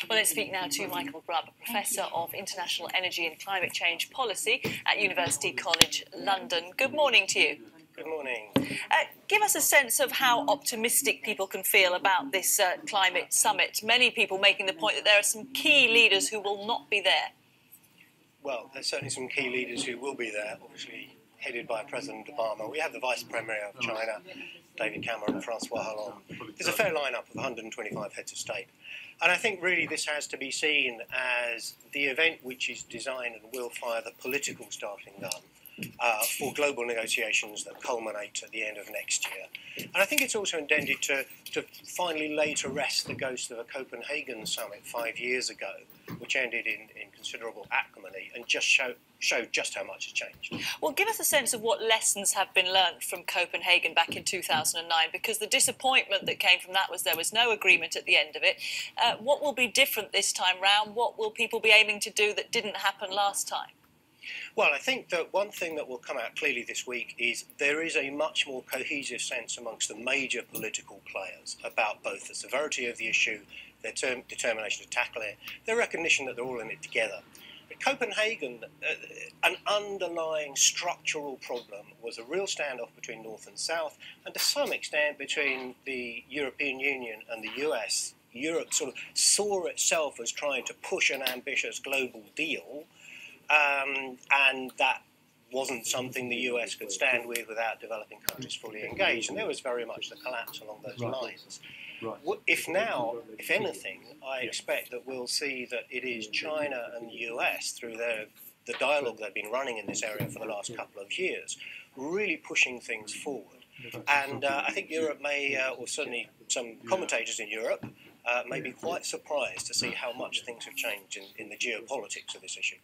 Well, let's speak now to Michael Grubb, Professor of International Energy and Climate Change Policy at University College London. Good morning to you. Good morning. Give us a sense of how optimistic people can feel about this climate summit. Many people making the point that there are some key leaders who will not be there. Well, there's certainly some key leaders who will be there, obviously headed by President Obama. We have the Vice Premier of China, David Cameron, Francois Hollande. There's a fair lineup of 125 heads of state. And I think really this has to be seen as the event which is designed and will fire the political starting gun for global negotiations that culminate at the end of next year. And I think it's also intended to finally lay to rest the ghost of a Copenhagen summit 5 years ago, which ended in considerable acrimony and just showed just how much has changed. Well, give us a sense of what lessons have been learnt from Copenhagen back in 2009, because the disappointment that came from that was there was no agreement at the end of it. What will be different this time round? What will people be aiming to do that didn't happen last time? Well, I think that one thing that will come out clearly this week is there is a much more cohesive sense amongst the major political players about both the severity of the issue, their determination to tackle it, their recognition that they're all in it together. But Copenhagen, an underlying structural problem was a real standoff between North and South, and to some extent between the European Union and the US. Europe sort of saw itself as trying to push an ambitious global deal, and that wasn't something the US could stand with without developing countries fully engaged, and there was very much the collapse along those lines. If now, if anything, I expect that we'll see that it is China and the US, through the dialogue they've been running in this area for the last couple of years, really pushing things forward. And I think Europe may, or certainly some commentators in Europe, may be quite surprised to see how much things have changed in the geopolitics of this issue.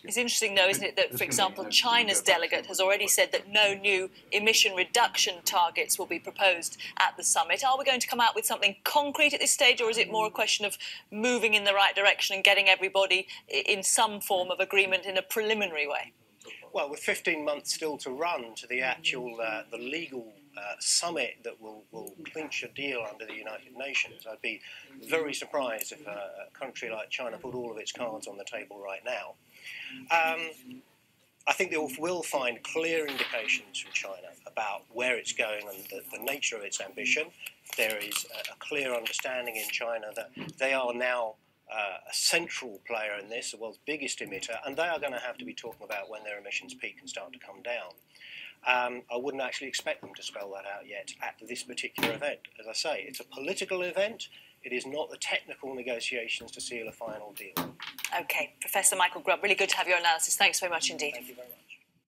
It's interesting, though, isn't it, that, for example, China's delegate has already said that no new emission reduction targets will be proposed at the summit. Are we going to come out with something concrete at this stage, or is it more a question of moving in the right direction and getting everybody in some form of agreement in a preliminary way? Well, with 15 months still to run to the actual, the legal summit that will clinch a deal under the United Nations, I'd be very surprised if a country like China put all of its cards on the table right now. I think they will find clear indications from China about where it's going and the nature of its ambition. There is a clear understanding in China that they are now a central player in this, the world's biggest emitter, and they are going to have to be talking about when their emissions peak and start to come down. I wouldn't actually expect them to spell that out yet at this particular event. As I say, it's a political event. It is not the technical negotiations to seal a final deal. OK, Professor Michael Grubb, really good to have your analysis. Thanks very much indeed. Thank you very much.